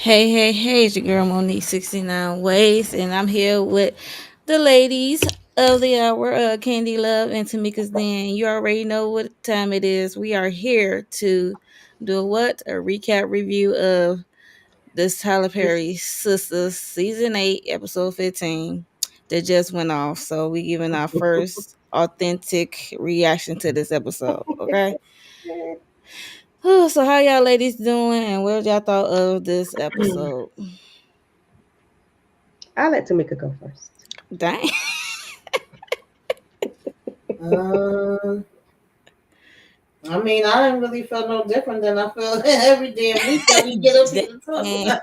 Hey, it's your girl Monique 69 Ways, and I'm here with the ladies of the hour, Candy Love and Tamika's Den. You already know what time it is. We are here to do a recap review of this Tyler Perry Sisters Season 8, Episode 15 that just went off. So we giving our first authentic reaction to this episode, okay? So how y'all ladies doing, and what y'all thought of this episode? I'll let Tamika go first. Dang. Um, I mean, I didn't really feel no different than I feel every damn week that we get up here to talk Dang. about.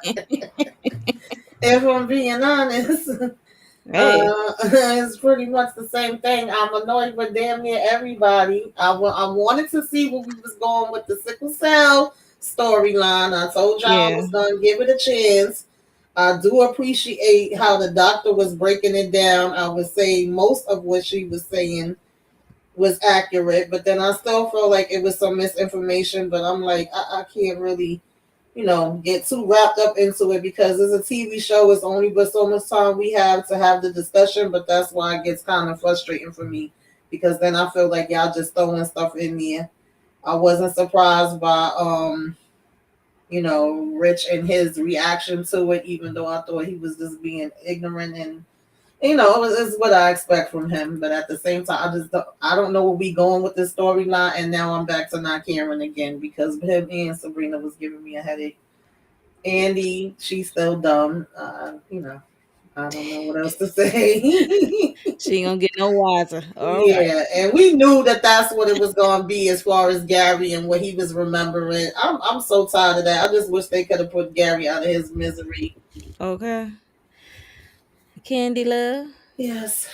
If I'm being honest, Hey, it's pretty much the same thing. I'm annoyed with damn near everybody. I wanted to see where we was going with the sickle cell storyline. I told y'all I yeah. was gonna give it a chance. I do appreciate how the doctor was breaking it down. I would say most of what she was saying was accurate, but then I still feel like it was some misinformation. But I'm like, I can't really, get too wrapped up into it because it's a TV show. It's only but so much time we have to have the discussion, but that's why it gets kind of frustrating for me because then I feel like y'all just throwing stuff in there. I wasn't surprised by Rich and his reaction to it, even though I thought he was just being ignorant and it's what I expect from him. But at the same time, I don't know where we going with this storyline, and now I'm back to not caring again because him and Sabrina was giving me a headache. Andy, she's still dumb. I don't know what else to say. She ain't gonna get no wiser. All right. Yeah, and we knew that that's what it was going to be as far as Gary and what he was remembering. I'm so tired of that. I just wish they could have put Gary out of his misery. Okay. Candy Love. Yes.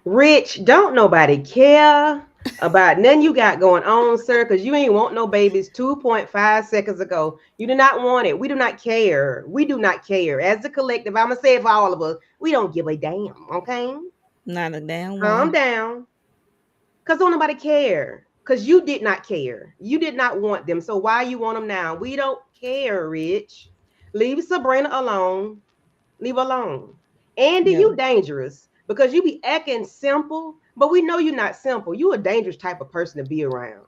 Rich, don't nobody care about nothing you got going on, sir, because you ain't want no babies 2.5 seconds ago. You do not want it. We do not care. We do not care. As a collective, I'm going to say it for all of us, we don't give a damn, okay? Not a damn Calm one. down, because don't nobody care, because you did not care. You did not want them, so why you want them now? We don't care, Rich. Leave Sabrina alone. Leave alone. Andy, Yeah. you dangerous because you be acting simple, but we know you're not simple. You a dangerous type of person to be around.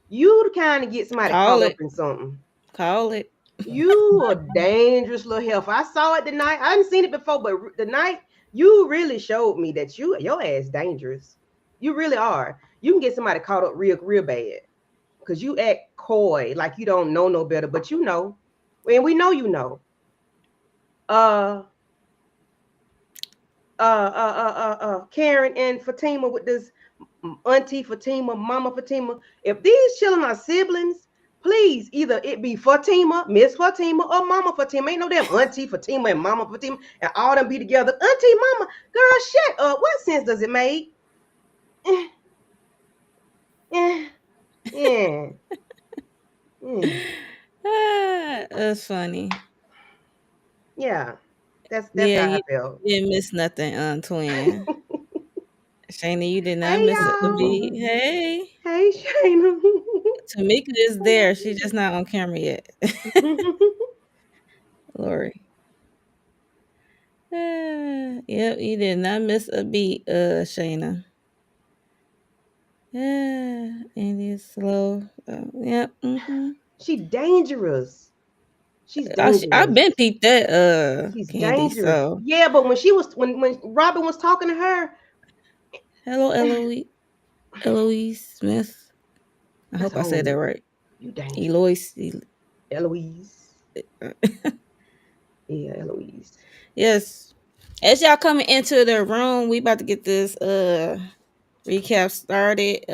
You the kind of get somebody Call caught up it. in something. Call it. You a dangerous little heifer. I saw it tonight. I haven't seen it before, but tonight you really showed me that your ass dangerous. You really are. You can get somebody caught up real bad because you act coy like you don't know no better, but you know, and we know you know. Uh, Karen and Fatima with this Auntie Fatima, Mama Fatima. If these children are siblings, please either it be Fatima, Miss Fatima, or Mama Fatima. Ain't no damn Auntie Fatima and Mama Fatima and all them be together. Auntie, Mama, girl, shut up. What sense does it make? Eh, eh, yeah, yeah, That's funny. yeah. That's Yeah, how I you felt. didn't miss nothing, twin. Shayna, you did not Hey miss a y'all. beat. Hey. Hey Shayna. Tamika is there. She's just not on camera yet. Lori. Yep, you did not miss a beat, Shayna. Andy is slow. Yep. She dangerous. She's I've dangerous. been peeped that, She's Candy. dangerous. So Yeah, but when Robin was talking to her, hello, Eloise Smith. I I hope said, I said that "Oh, right. you dangerous, Eloise. Eloise." Yeah, Eloise. Yes. As y'all coming into the room, we about to get this recap started.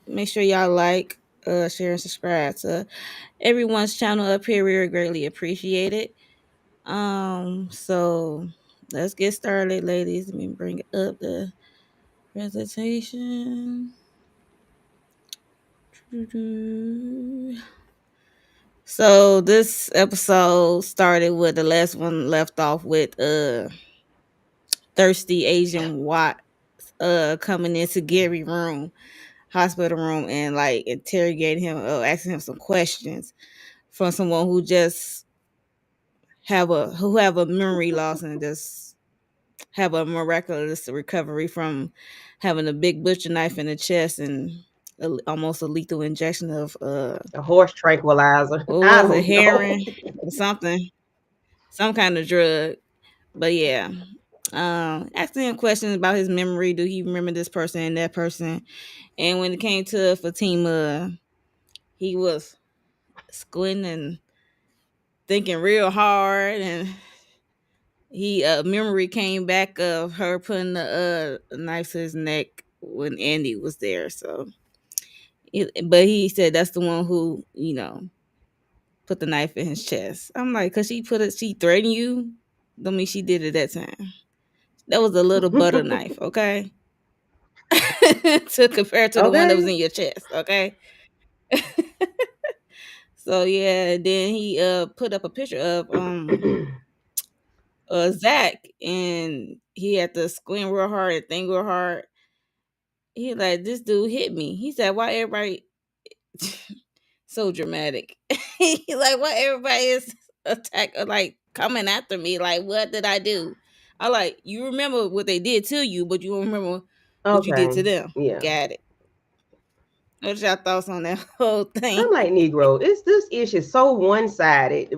Make sure y'all like, share, and subscribe to everyone's channel up here. We would greatly appreciate it. So let's get started, ladies. Let me bring up the presentation. So this episode started with the last one left off with thirsty Asian Watt coming into Gary room, hospital room, and like interrogating him, asking him some questions. from someone who have a memory loss and just have a miraculous recovery from having a big butcher knife in the chest and almost a lethal injection of A horse tranquilizer. what I was it, don't know. heroin or something, some kind of drug. But yeah, asking him questions about his memory. Do he remember this person and that person? And when it came to Fatima, he was squinting and thinking real hard, and he memory came back of her putting the knife to his neck when Andy was there. So, but he said that's the one who put the knife in his chest. I'm like, cause she threatened you. Don't mean she did it that time. That was a little butter knife, okay? To compare to the one that was Okay. in your chest, okay? So yeah, then he put up a picture of Zach, and he had to squint real hard and think real hard. He like, this dude hit me. He said, why everybody so dramatic? He like, why everybody is like coming after me? Like, what did I do? I like, you remember what they did to you, but you don't remember what you did Okay. to them. Yeah. Got it. What's your thoughts on that whole thing? I'm like Negro. It's this issue so one sided.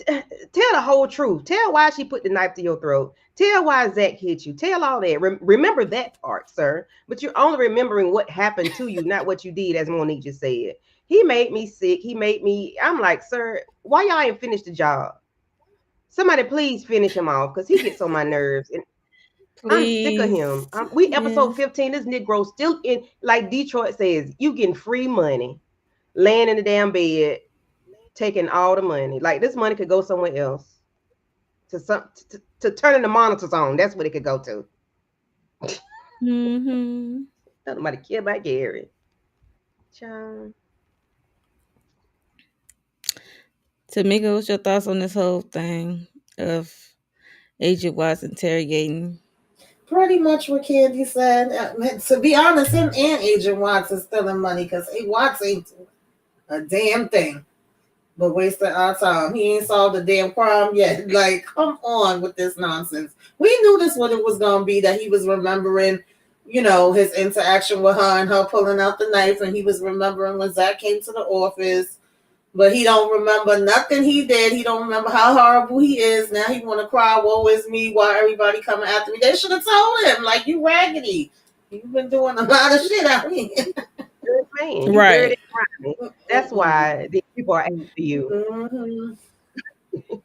Tell the whole truth. Tell why she put the knife to your throat. Tell why Zach hit you. Tell all that. Remember that part, sir. But you're only remembering what happened to you, not what you did, as Monique just said. He made me sick. He made me. I'm like, sir, why y'all ain't finished the job? Somebody please finish him off because he gets on my nerves. And I'm sick of him. Please. We episode Yes. 15. This Negro still in, like Detroit says, you getting free money, laying in the damn bed, taking all the money. Like this money could go somewhere else to turning the monitors on. That's what it could go to. Mm-hmm. Nobody care about Gary. Child. Tamika, what's your thoughts on this whole thing of Agent Watts interrogating? Pretty much what Candy said. To be honest, him and Agent Watts is stealing money because Watts ain't a damn thing but wasting our time. He ain't solved the damn crime yet. Like, come on with this nonsense. We knew this what it was gonna be, that he was remembering, his interaction with her and her pulling out the knife, and he was remembering when Zach came to the office. But he don't remember nothing he did. He don't remember how horrible he is. Now he want to cry, woe is me, why everybody coming after me. They should have told him, like, you raggedy. You've been doing a lot of shit out here. Good man. You dirty Right. and grimy. That's why these people are after you. Mm-hmm.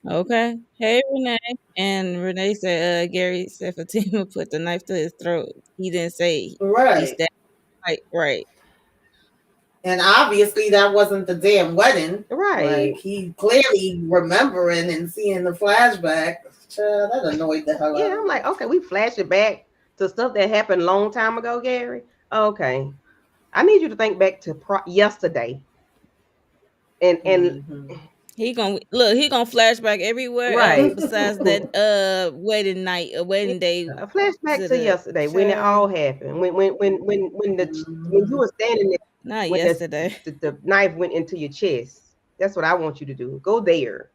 Okay. Hey, Renee. And Renee said, Gary said Fatima put the knife to his throat. He didn't say he Right. stabbed. Right. And obviously that wasn't the damn wedding. Right. Like, he clearly remembering and seeing the flashback. Child, that annoyed the hell Yeah, out of I'm me. like, okay, we flash it back to stuff that happened a long time ago, Gary. Okay. I need you to think back to yesterday. And Mm-hmm. He gonna look. He gonna flashback everywhere else right. besides that wedding night, Yeah. wedding day A flashback to to the yesterday when it child. all happened. When you Mm-hmm. were standing there Not when yesterday. the knife went into your chest. That's what I want you to do. Go there.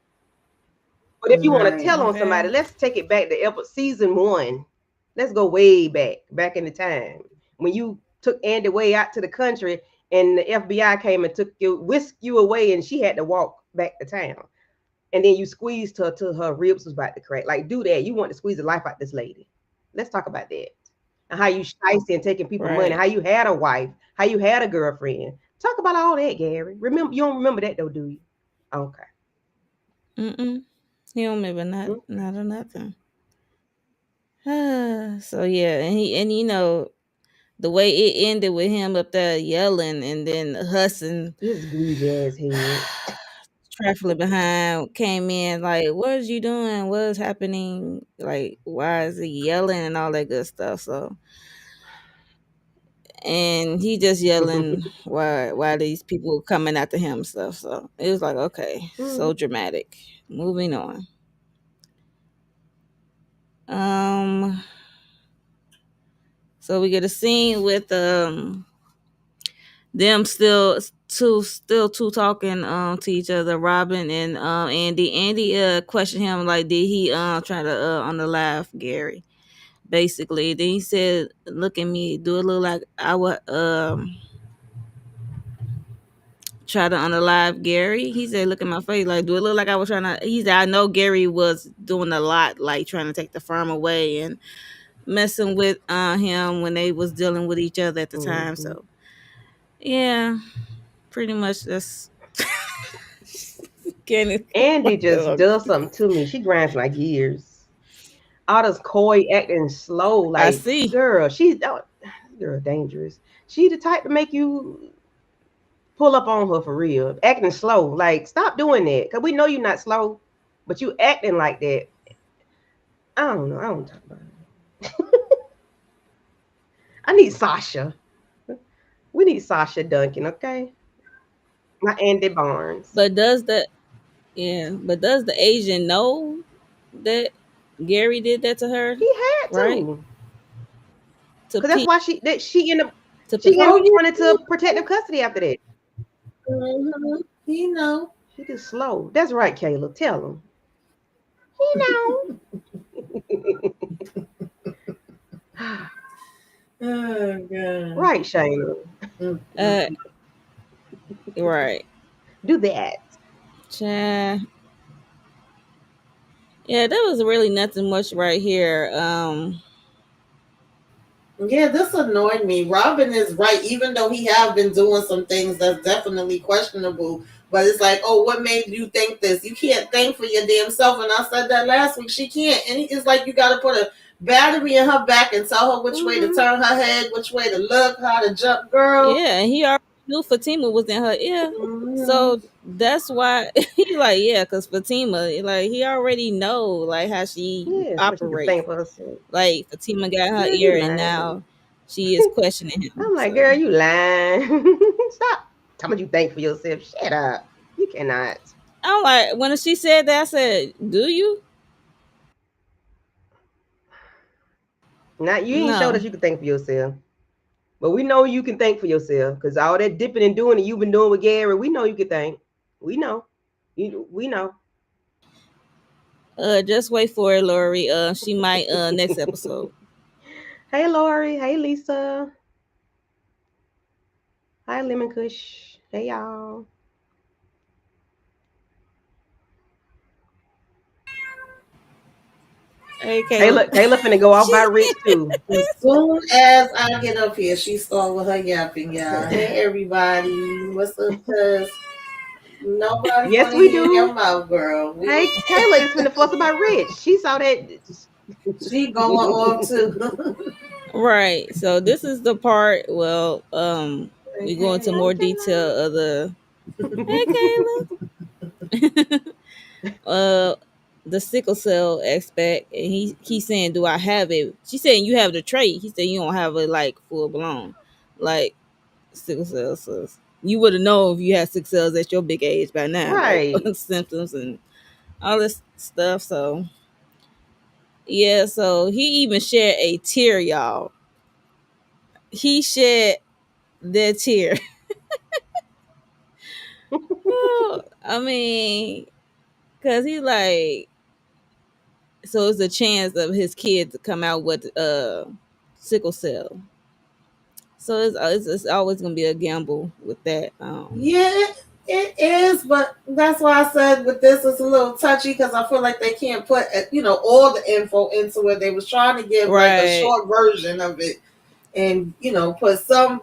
But if you want to Right. tell on somebody, Okay. let's take it back to season one. Let's go way back in the time when you took Andy way out to the country, and the FBI came and whisked you away, and she had to walk back to town. And then you squeezed her till her ribs was about to crack. Like, do that. You want to squeeze the life out this lady. Let's talk about that. And how you shiced and taking people money, Right. how you had a wife, how you had a girlfriend. Talk about all that, Gary. Remember, you don't remember that though, do you? Okay. Mm-mm. He don't remember Mm. not or nothing. So yeah, and the way it ended with him up there yelling and then hussing, His greasy ass head. trifling behind came in like, what is you doing? What is happening? Like, why is he yelling and all that good stuff? So, and he just yelling why these people coming after him and stuff. So it was like, okay, so Mm. dramatic. Moving on. Um, so we get a scene with them still two talking to each other, Robin and Andy. Andy questioned him like, did he try to unalive Gary? Basically, then he said, "Look at me. Do it look like I would try to unalive Gary?" He said, "Look at my face. Like, do it look like I was trying to?" He said, "I know Gary was doing a lot, like trying to take the farm away and messing with him when they was dealing with each other at the time." Hmm. So yeah, pretty much that's Kenneth. Andy just does something to me. She grinds my gears. All this coy acting slow, I like see. girl, she's girl dangerous. She the type to make you pull up on her for real. Acting slow. Like, stop doing that. Cause we know you're not slow, but you acting like that. I don't know. I don't talk about it. I need Sasha. We need Sasha Duncan, okay? Not Andy Barnes. But does the Asian know that Gary did that to her? He had Right? to. To Cause that's Pete why she ended up to she ended protect. Oh up going into yeah. protective custody after that. Mm-hmm. He know. He just slow. That's right, Caleb. Tell him. He know. Oh god. Right, Shayna. Uh Mm-mm. right. Do that. Cha. Yeah, there was really nothing much right here. Yeah, this annoyed me. Robin is right, even though he have been doing some things that's definitely questionable. But it's like, oh, what made you think this? You can't think for your damn self. And I said that last week. She can't. And it's like you got to put a battery in her back and tell her which way to Hmm. turn her head, which way to look, how to jump, girl. Yeah, and he already knew Fatima was in her ear. Hmm. So that's why he like, yeah, because Fatima, like he already know like how she Yeah, so she could operates. think for herself. Like Fatima got her Girl, you ear and lying. now she is questioning him. I'm like, So girl, you lying. Stop. Tell me you think for yourself. Shut up. You cannot. I'm like, when she said that, I said, "Do you?" Not you ain't showed No. us you can think for yourself. But we know you can think for yourself. Cause all that dipping and doing that you've been doing with Gary, we know you can think. We know. We know. Just wait for it, Lori. She might next episode. Hey Lori. Hey Lisa. Hi Lemon Kush. Hey y'all. Hey, Caleb. Kayla finna go off by She Rich too. As soon as I get up here, she start with her yapping, y'all. Hey, everybody. What's up, cuz? Nobody Yes, want to we hear your do. mouth, girl. Hey, Kayla is finna fuss about Rich. She saw that. She going off too. right. So this is the part. Well, we go into Okay. Hey, more detail of the. Hey, Kayla. Caleb. uh, the sickle cell aspect, and he's saying, "Do I have it?" She's saying, "You have the trait." He said, "You don't have it like full blown, like sickle cell." So you would have known if you had sickle cells at your big age by now, like Right. symptoms and all this stuff. So yeah, so he even shed a tear, y'all. He shed the tear. I mean, cause he like, so it's a chance of his kid to come out with sickle cell. So it's always gonna be a gamble with that. Yeah, it is, but that's why I said with this it's a little touchy because I feel like they can't put all the info into it. They was trying to give like a Right. short version of it, and put some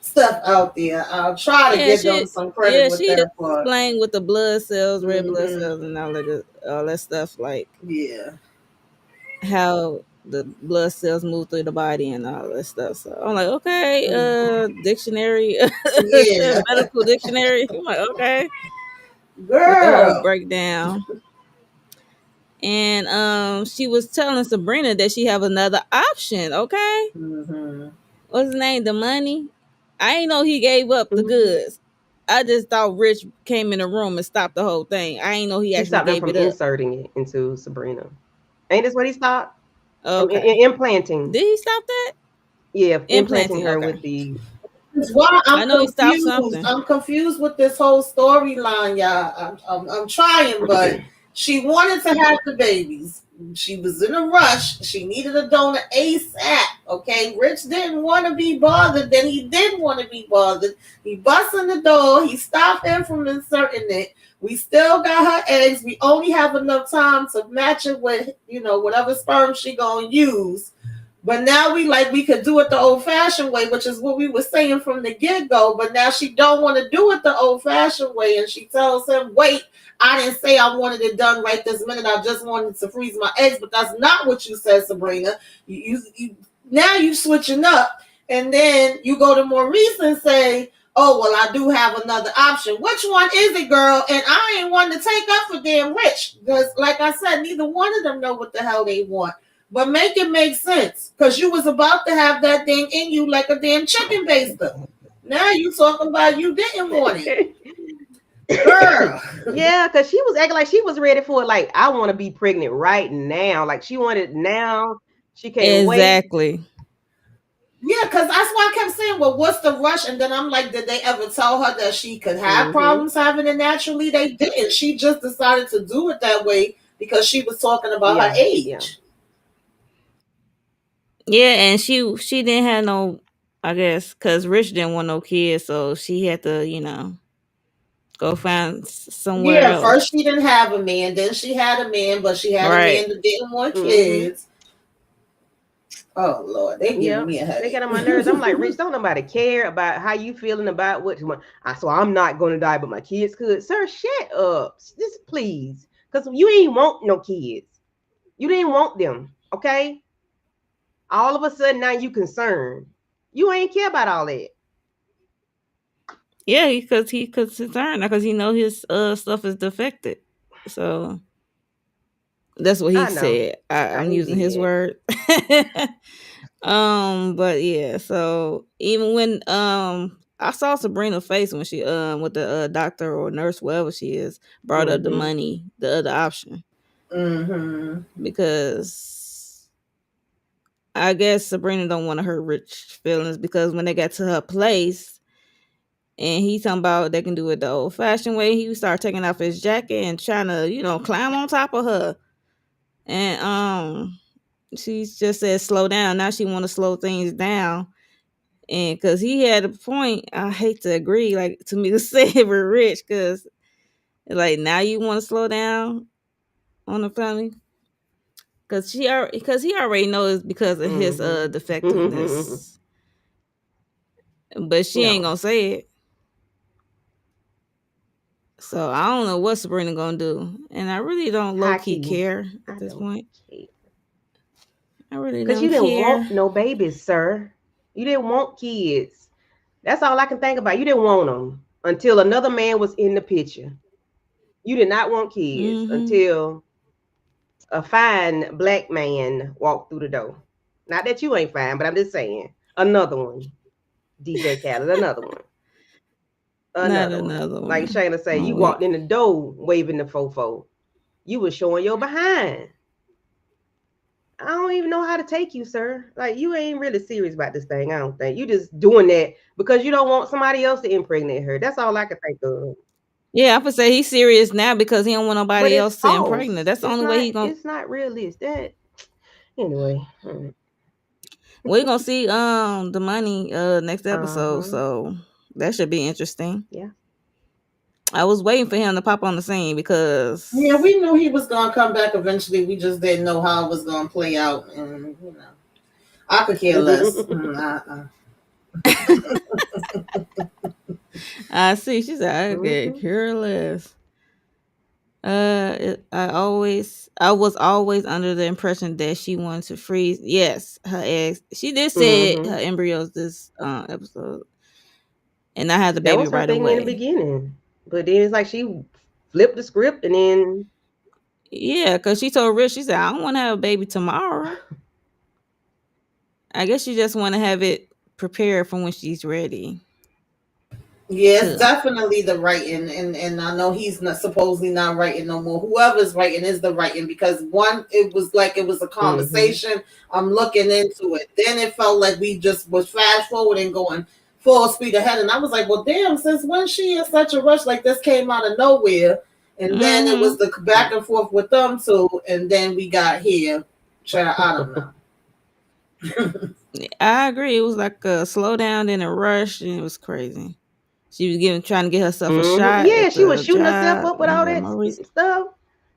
stuff out there. I'll try to Yeah, give them some credit yeah, with she that part. explained with the blood cells, red blood Hmm. cells, and all that stuff, like Yeah. how the blood cells move through the body and all that stuff. So I'm like, okay, Hmm. dictionary, Yeah. medical dictionary. I'm like, okay, with the whole Girl. breakdown. And she was telling Sabrina that she have another option. Okay, Hmm. what's his name? The money. I ain't know he gave up the Mhm. goods. I just thought Rich came in the room and stopped the whole thing. I ain't know he He actually stopped them gave from it up. inserting it into Sabrina. Ain't this what he stopped? From Okay. implanting. Did he stop that? Yeah, implanting Implanting. her Okay. with the. That's why I'm I know he stopped confused. something. I'm confused with this whole storyline, y'all. I'm trying, but she wanted to have the babies. She was in a rush. She needed a donor ASAP. Okay, Rich didn't want to be bothered. Then he did want to be bothered. He busts in the door. He stopped him from inserting it. We still got her eggs. We only have enough time to match it with whatever sperm she gonna use. But now we could do it the old fashioned way, which is what we were saying from the get go. But now she don't want to do it the old fashioned way, and she tells him, "Wait, I didn't say I wanted it done right this minute. I just wanted to freeze my eggs." But that's not what you said, Sabrina. You now you switching up, and then you go to Maurice and say, "Oh well, I do have another option. Which one is it, girl?" And I ain't one to take up for damn Rich because, like I said, neither one of them know what the hell they want. But make it make sense, because you was about to have that thing in you like a damn chicken baster. Now you talking about you didn't want it, girl. Yeah, because she was acting like she was ready for it. Like, I want to be pregnant right now. Like, she wanted it now. She can't wait. Exactly. Yeah, because that's why I kept saying, well, what's the rush? And then I'm like, did they ever tell her that she could have Mm-hmm. problems having it naturally? They didn't. She just decided to do it that way because she was talking about her Yeah, yeah. age. Yeah, and she didn't have no, I guess, cause Rich didn't want no kids, so she had to, go find somewhere Yeah, first else. she didn't have a man, then she had a man, but she had a Right. man that didn't want Mm-hmm. kids. Oh Lord, they giving Yep. me a They headache. get on my nerves. I'm like, Rich, don't nobody care about how you feeling about what you want. So I'm not going to die, but my kids could. Sir, shut up. Just please. Because you ain't want no kids. You didn't want them. Okay? All of a sudden now you concerned. You ain't care about all that. Yeah, he concerned because he know his stuff is defected. So that's what he I know. said. I'm He using his did. word. But yeah, so even when I saw Sabrina's face when she with the doctor or nurse, whatever she is, brought up the Mm-hmm. money, the other option. Mm-hmm. Because I guess Sabrina don't want to hurt Rich feelings, because when they got to her place and he talking about they can do it the old fashioned way, he start taking off his jacket and trying to, climb on top of her. And she just said slow down. Now she want to slow things down. And because he had a point, I hate to agree, like, to me to say it with Rich, because like now you want to slow down on the family, because he already knows because of his Mm-hmm. defectiveness, but she ain't No. gonna say it. So I don't know what Sabrina gonna do, and I really don't low key Hockey. care at I this don't point. care. I really Because you don't didn't care. want no babies, sir. You didn't want kids. That's all I can think about. You didn't want them until another man was in the picture. You did not want kids Mm-hmm. until a fine black man walked through the door. Not that you ain't fine, but I'm just saying. Another one. DJ Khaled, another one. Not Another one. another Like one. Shayna say, I'm you walked weak. in the door waving the fofo. You was showing your behind. I don't even know how to take you, sir. Like, you ain't really serious about this thing. I don't think you just doing that because you don't want somebody else to impregnate her. That's all I can think of. Yeah, I'm gonna say he's serious now because he don't want But nobody it's else to impregnate. false. That's the only way he gonna. It's not realistic. That anyway. We gonna see the money next episode, Uh-huh. so that should be interesting. Yeah. I was waiting for him to pop on the scene Yeah, because we knew he was gonna come back eventually. We just didn't know how it was gonna play out, and I could care less. I see. She said I get Mm-hmm. careless. I was always under the impression that she wanted to freeze. Yes, her eggs. She did say her Mm-hmm. embryos this episode, and I had the That baby was her right thing in the away. beginning. But then it's like she flipped the script and then Yeah, because she told Rich, she said, I don't want to have a baby tomorrow. I guess she just want to have it prepared for when she's ready Yeah, it's to. definitely the writing, and I know he's not supposedly not writing no more. Whoever's writing is the writing, because one, it was like it was a mm-hmm. conversation. I'm looking into it. Then it felt like we just was fast forwarding, going full speed ahead. And I was like, well, damn, since when she in such a rush? Like this came out of nowhere. And then it was Mm-hmm. the back and forth with them two. And then we got here. Child, I don't know. I agree. It was like a slow down and a rush, and it was crazy. She was trying to get herself a shot Yeah, at she was the shooting herself job, up with and all yeah, that Maurice. stuff,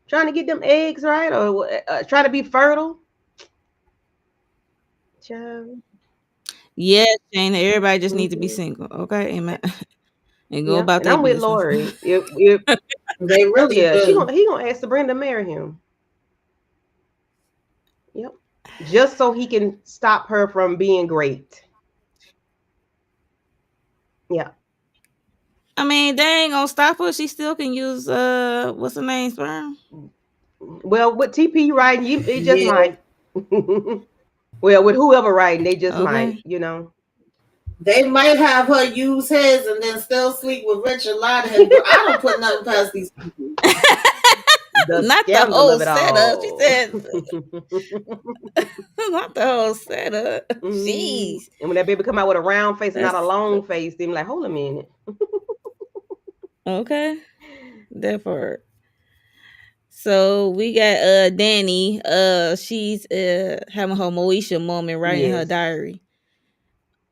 trying to get them eggs right, or trying to be fertile. Child. Yeah, Shane. Everybody just needs to be Hmm. single, okay? Amen. And go Yeah, about and their I'm with business. Lori. If They really yeah, do. he gonna ask Sabrina to marry him. Yep, just so he can stop her from being great. Yeah. I mean, they ain't gonna stop her. She still can use what's her name, sperm? Well, with TP writing, it just Yeah. might. Well, with whoever writing, they just might. Okay. They might have her use his and then still sleep with Richard, lie to him. Girl, I don't put nothing past these people. The Not the scandal whole of it setup. She all. said, not the whole setup. Mm. Jeez. And when that baby come out with a round face and not a That's long face, they be like, hold a minute. okay. That part. So we got Danny. She's having her Moesha moment writing her Yes. diary.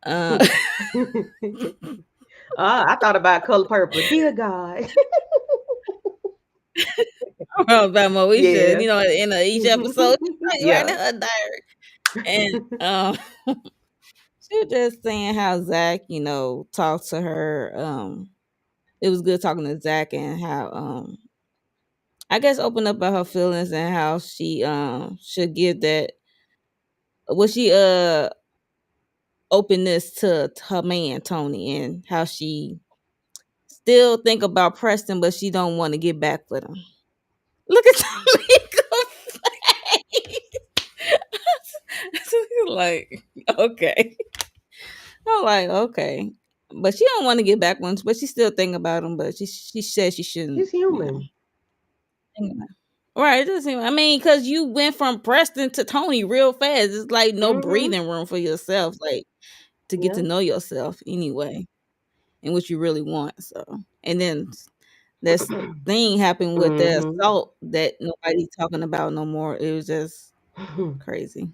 Uh I thought about color purple. Dear God. about Moesha, Yes. in each episode, she's writing Yeah. her diary. And she was just saying how Zach, talked to her. It was good talking to Zach and how I guess open up about her feelings and how she should give that she openness to her man Tony and how she still think about Preston but she don't want to get back with him. Look at Tamika's face. Like, okay. I'm like, okay. But she don't want to get back once, but she still think about him, but she says she shouldn't, He's human. think about right. It doesn't seem I mean, because you went from Preston to Tony real fast. It's like no Mm-hmm. breathing room for yourself, like to get to Yeah. know yourself anyway and what you really want. So and then this thing happened with the Mm-hmm. assault that nobody's talking about no more. It was just crazy.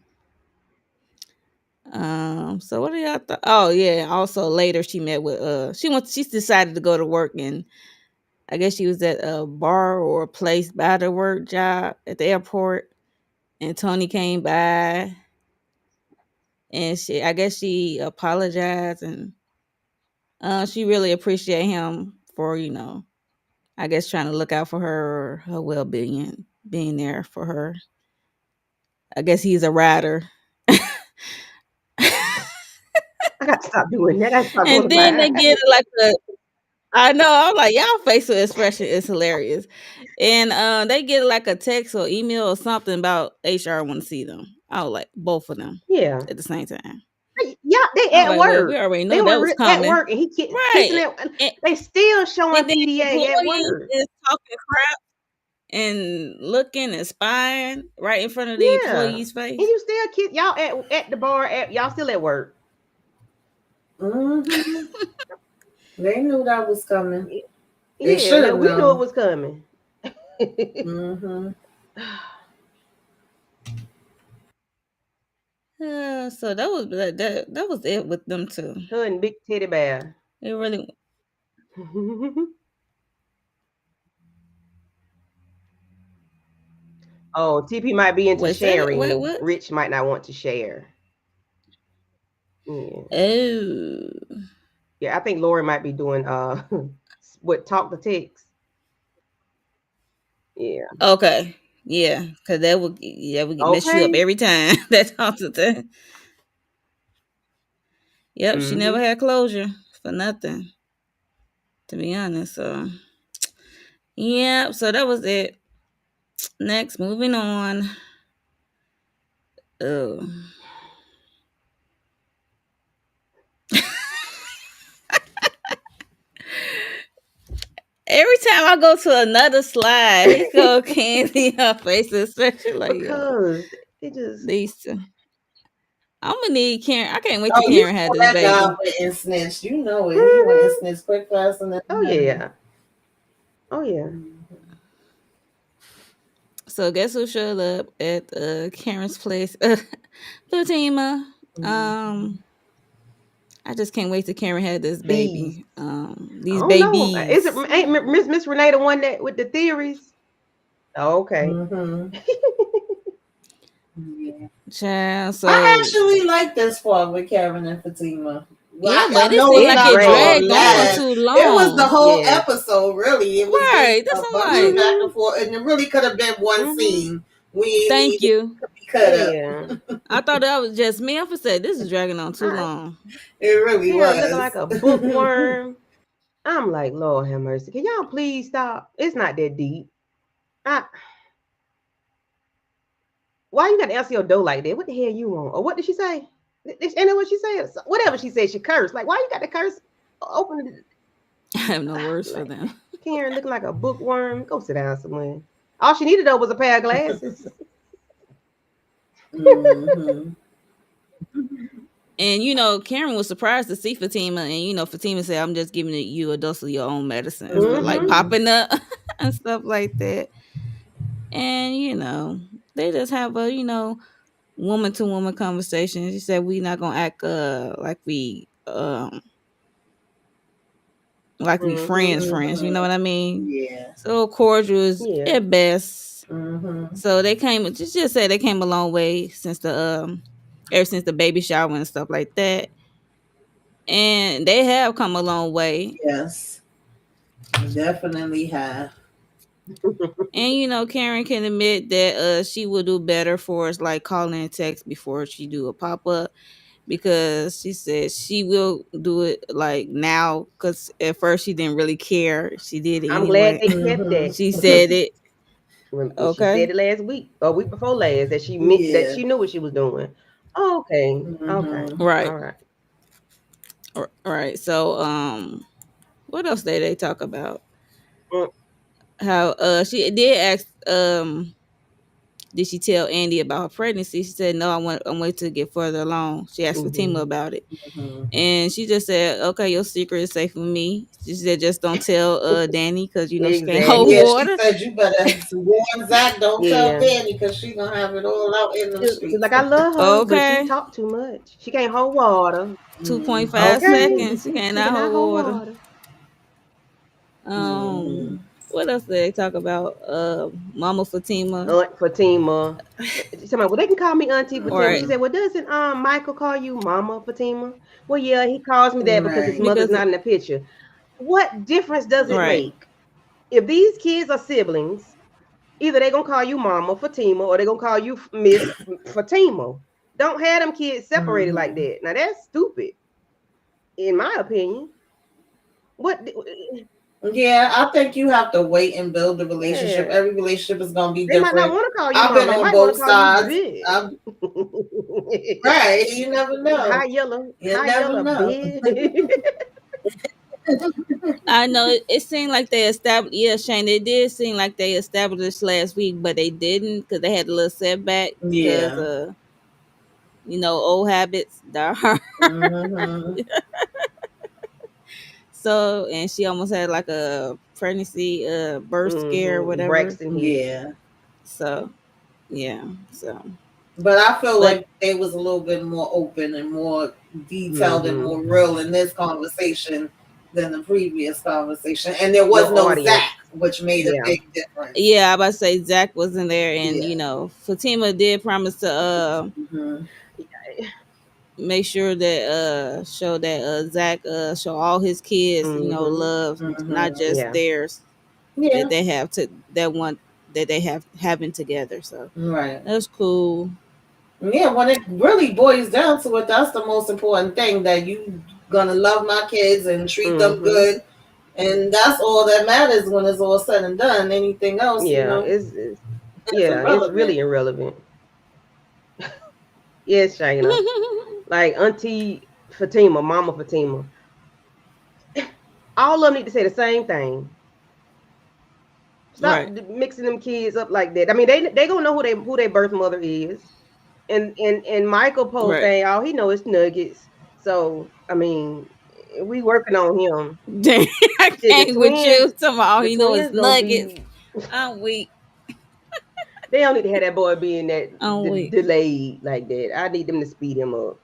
So what do y'all thought? Oh yeah. Also later she met with she decided to go to work and I guess she was at a bar or a place by the work job at the airport and Tony came by and I guess she apologized and she really appreciate him for, I guess trying to look out for her well being there for her. I guess he's a rider. I got to stop doing that. I got to stop going to And then they my get like a I know. I'm like, y'all facial expression is hilarious. And they get like a text or email or something about HR want to see them. I was like, both of them Yeah. at the same time. Yeah, they I was at like, well, we work. already They know that were was at coming. work and he kissing Right. it. And, They still showing and then PDA at employees work. is talking crap and looking and spying right in front of the Yeah. employee's And face. you still kiss y'all at the bar y'all still at work. Mm-hmm. They knew that was coming. They Yeah, should hell, have we knew it known. was coming. Mm-hmm. So that was it with them two. Her and Big Teddy Bear. It really Oh, TP might be into wait sharing. what? Rich might not want to share. Yeah. Oh. Yeah, I think Lori might be doing what talk the text. Yeah. Okay. Yeah, because that would mess you up Okay. every time. That's all the thing. Yep, she never Mm-hmm. had closure for nothing, to be honest. So yeah, so that was it. Next, moving on. Oh. Every time I go to another slide, he go candy her face, especially like yo. Because it just These two. I'm gonna need Karen. I can't wait till Oh, you Karen had know this that guy baby. went and snitched. You know it. He went and Hmm. snitched quick, fast, and in Oh a hurry. yeah. Oh yeah. Mhm. So guess who showed up at Karen's place? Fatima. Mhm. Um, I just can't wait till Karen had this Bees. baby. I These don't know. Is it babies. ain't Miss Renee the one that with the theories? Oh, okay. Mhm. Yeah. Child. I So actually like this part with Karen and Fatima. Well, yeah, but I it know seemed it's like It not it gonna dragged, dragged on last. yeah. too It was the long. whole Yes. episode, really. It was just Right. That's a what bunch I'm of like. back Mm-hmm. and forth, and it really could have been one Mm-hmm. scene. We ain't Thank needed you. to be cut up. Yeah. I thought that was just me. I said this is dragging on too I, long. It really Karen looking like was. a bookworm. I'm like, Lord have mercy. Can y'all please stop? It's not that deep. I, why you got to answer your door like that? What the hell you want? Or what did she say? Ain't that what she said? Whatever she said, she cursed. Like, why you got to curse? Open it. I have no words for Like, them. Karen looking like a bookworm. Go sit down somewhere. All she needed though was a pair of glasses. Hmm. And Karen was surprised to see Fatima, and Fatima said, "I'm just giving you a dose of your own medicine," so like Mm-hmm. Hmm. popping up and stuff like that. And they just have a woman to woman conversation. She said, "We not gonna act like we Mm-hmm. friends. You know Hmm. what I mean?" Yeah. So cordial is Yeah. at best. Hmm. So they came just said they came a long way since the ever since the baby shower and stuff like that. And they have come a long way. Yes, definitely have. And Karen can admit that she will do better for us, like calling and text before she do a pop up, because she said she will do it like now, because at first she didn't really care. She did it I'm glad anyway. they kept Hmm. that. She said it. She said Okay. it last week or week before last that she meant that Yeah. she knew what she was doing. Okay. Okay. Hmm. Right. All right. Right. So what else did they talk about? Mm, How she did ask did she tell Andy about her pregnancy? She said no, I'm waiting to get further along. She asked Fatima mhm. about it. Hmm. And she just said, "Okay, your secret is safe with me." She said, "Just don't tell Danny, because she can't hold Yeah, Exactly. she water." said you better warn Zach. Don't tell Yeah. Danny because she gonna have it all out in them She's streets. like, I love her, but she Okay, talked too much. She can't hold water. 2.5 Okay. seconds. She She cannot cannot hold hold water. water. Hmm. What else did they talk about? Mama Fatima. Aunt Fatima. She said, well, they can call me Auntie Fatima. She Hmm. said, well, doesn't Michael call you Mama Fatima? Well, yeah, he calls me that because his Right. mother's Because not in the picture. What difference does it right, make? If these kids are siblings, either they're gonna call you Mama Fatima or they're gonna call you Miss Fatima. Don't have them kids separated like Hmm. that. Now that's stupid, in my opinion. What? Yeah, I think you have to wait and build the relationship. Yeah, Every relationship is gonna be they might not different. want to call you I've been Mama. They on might want to both call you sides. Big. Right. You never know. You High never yellow, know. Big. I know it seemed like they established. Yeah, Shane, it did seem like they established last week, but they didn't, because they had a little setback because Yeah. old habits die hard. Hmm. So, and she almost had like a pregnancy birth scare or whatever. Braxton Hicks. Yeah. So yeah, so But I feel but like they was a little bit more open and more detailed and Mm-hmm. more real in this conversation than the previous conversation. And there was Your no audience. Zach, which made a Yeah. big difference. yeah, I about to say Zach wasn't there, and Yeah. Fatima did promise to Hmm. make sure that show that Zach show all his kids Mm-hmm. love, not Hmm. just Yeah. theirs, that Yeah. they have to that one that they have having together. So Right. that's cool. Yeah, when it really boils down to it, that's the most important thing, that you gonna love my kids and treat them Mm-hmm. good. And that's all that matters when it's all said and done. Anything else, Yeah. it's It's irrelevant. really irrelevant. Yes, Shayna. Like Auntie Fatima, Mama Fatima. All of them need to say the same thing. Stop Right. mixing them kids up like that. I mean, they gonna know who they birth mother is. and Michael post Right. thing, all he know is nuggets. So I mean, we working on him. Dang, I Shit, can't with you. Tomorrow, the you know, it's twins gonna nuggets. be. I'm weak. They don't need to have that boy being that I'm weak. delayed like that. I need them to speed him up.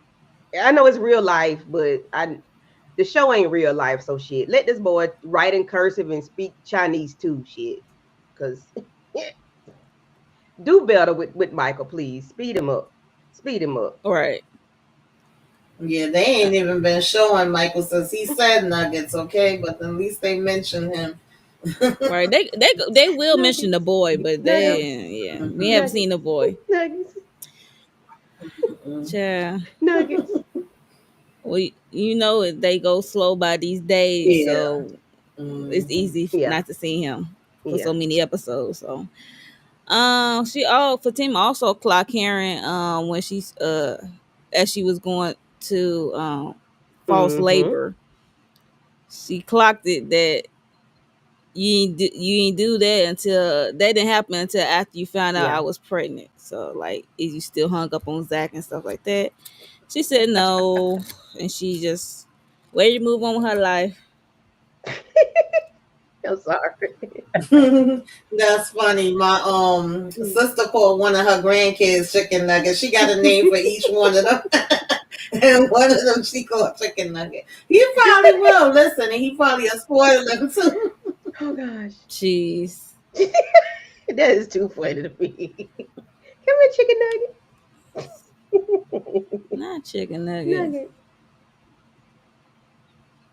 I know it's real life, but I the show ain't real life, so shit. Let this boy write in cursive and speak Chinese too, shit. Cause do better with Michael, please. Speed him up. Speed him up. Right. Yeah, they Uh, ain't even been showing Michael since he said Nuggets, okay? But at least they mentioned him. right. They will mention the Nuggets. boy, but Nuggets. they yeah, we Hmm. haven't seen the Nuggets. boy. Nuggets. Yeah. Nuggets. We you know they go slow by these days, Yeah. so it's Hmm. easy Yeah. not to see him for so Yeah. many episodes. So Fatima also clocked Karen when she's as she was going to false Mm-hmm. labor. She clocked it that you ain't do that until that didn't happen until after you found out I Yeah. was pregnant. So like, is you still hung up on Zach and stuff like that? She said no, and she just ready to move on with her life. I'm sorry. That's funny. My sister called one of her grandkids chicken nuggets. She got a name for each one of them. And one of them she called chicken nugget. He probably will listen, and he probably will spoil them too. Oh gosh. Jeez, That is too funny to me. Come here, chicken nugget. not chicken nuggets. Nugget.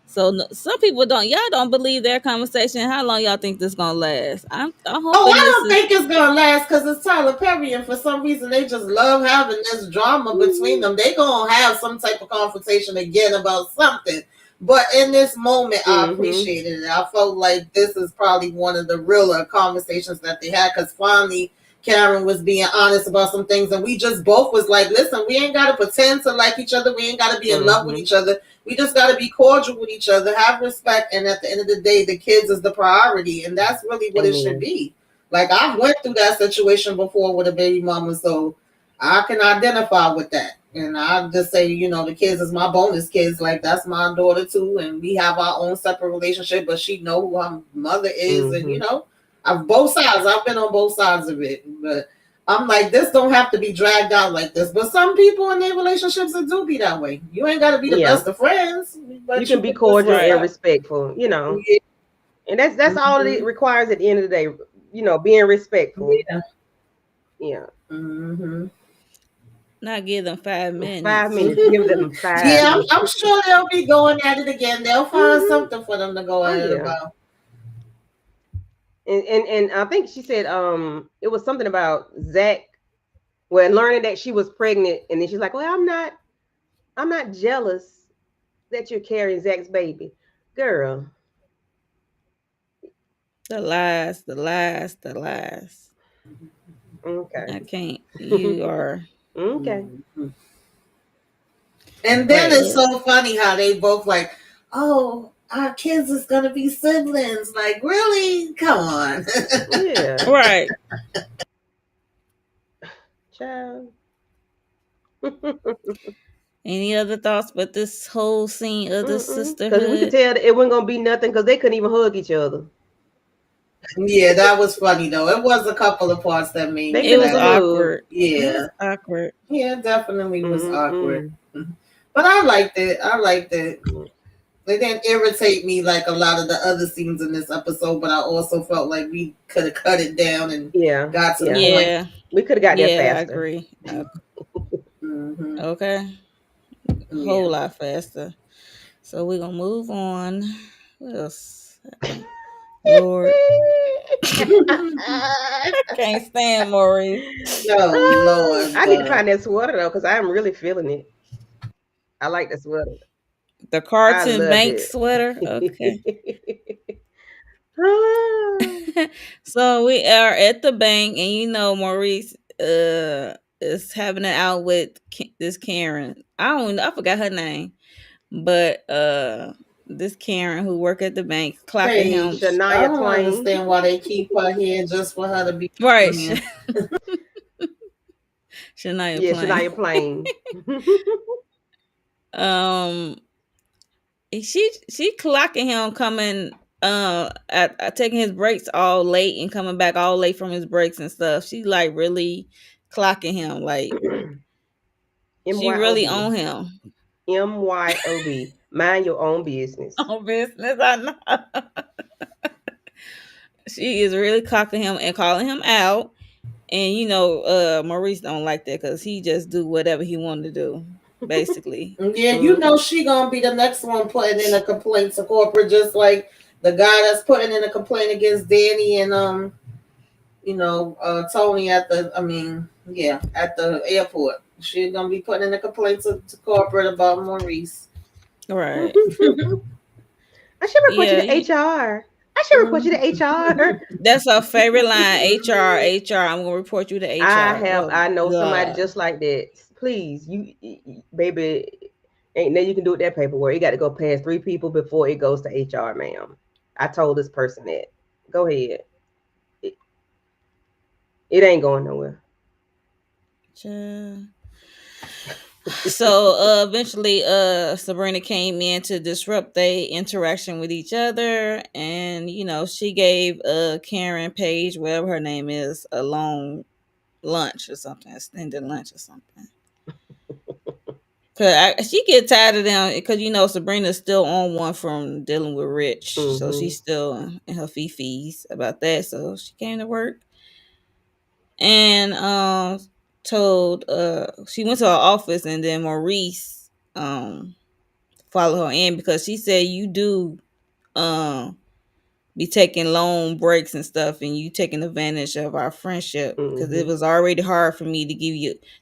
So some people y'all don't believe their conversation. How long y'all think this gonna last? I'm Oh, hoping I this don't is think it's gonna last because it's Tyler Perry, and for some reason they just love having this drama between Mm-hmm. them. They gonna have some type of confrontation again about something. But in this moment, I Mm-hmm. appreciated it. I felt like this is probably one of the realer conversations that they had because finally Karen was being honest about some things, and we just both was like, "Listen, we ain't gotta pretend to like each other. We ain't gotta be in love with Mm-hmm. each other. We just gotta be cordial with each other, have respect, and at the end of the day, the kids is the priority, and that's really what it should Amen. be." Like I went through that situation before with a baby mama, so I can identify with that. And I just say, the kids is my bonus kids. Like that's my daughter too, and we have our own separate relationship. But she know who her mother is, and Mm-hmm. I've both sides. I've been on both sides of it, but I'm like, this don't have to be dragged out like this. But some people in their relationships it do be that way. You ain't got to be the Yeah. best of friends, You but can you be can just cordial and right. respectful, yeah, and that's all it mhm, requires at the end of the day. Being respectful. yeah. Yeah. Hmm. Not give them 5 minutes. 5 minutes. Give them five Yeah, I'm, minutes. I'm sure they'll be going at it again. They'll find Mm-hmm. something for them to go Oh at it yeah. about. And I think she said it was something about Zach. Well, learning that she was pregnant, and then she's like, "Well, I'm not jealous that you're carrying Zach's baby, girl." The lies, the lies, the lies. Okay. I can't. You are Okay. Mhm. And then right. it's so funny how they both like, oh, our kids is gonna be siblings. Like, really? Come on. Yeah. Right. Child. Any other thoughts but this whole scene of the Because we could sisterhood? tell that it wasn't gonna be nothing because they couldn't even hug each other. Yeah, that was funny though. It was a couple of parts that made They me It couldn't was even laugh. hug. awkward. It Yeah, was awkward. yeah, it definitely was awkward. Mm-mm. But I liked it. I liked it. It didn't irritate me like a lot of the other scenes in this episode, but I also felt like we could have cut it down and Yeah. got to the Yeah. point. Yeah. We could have got there Yeah, I faster. agree. Hmm. Okay. A whole Yeah. lot faster. So we're gonna move on. What else happened? Lord. Can't stand Maurice. Oh Lord. I need to find that sweater though, because I am really feeling it. I like the sweater. The I Carlton love Bank it. sweater. Okay. Ah. So we are at the bank, and Maurice is having it out with this Karen. I forgot her name, but this Karen who work at the bank clocking him. Paige. I Shania don't Twain. understand why they keep her here just for her to be Right. funny. Shania Yeah, Plain. Shania Plain. um, she clocking him coming at taking his breaks all late and coming back all late from his breaks and stuff. She like really clocking him. Like she really MYOB. on him. MYOB. Mind your own business. On business, I know. She is really clocking him and calling him out. And Maurice don't like that because he just do whatever he want to do, basically. Yeah, you Mm. know she gonna be the next one putting in a complaint to corporate, just like the guy that's putting in a complaint against Danny and Tony at at the airport. She's gonna be putting in a complaint to corporate about Maurice. Right. I should report you Yeah. to HR. I should report you to HR. That's our favorite line. HR, HR. I'm gonna report you to HR. Oh I know somebody God. just like that. Please, baby, ain't nothing you can do with that paperwork. It got to go past 3 people before it goes to HR, ma'am. I told this person that. Go ahead. It, it ain't going nowhere. Child. So eventually Sabrina came in to disrupt their interaction with each other, and she gave Karen Page, whatever her name is, a long lunch or something, extended lunch or something. Cause she get tired of them because Sabrina's still on one from dealing with Rich, so Mm-hmm. she's still in her fee-fees about that. So she came to work and told she went to her office, and then Maurice followed her in because she said you do um be taking long breaks and stuff, and you taking advantage of our friendship because it Mm-hmm. was already hard for me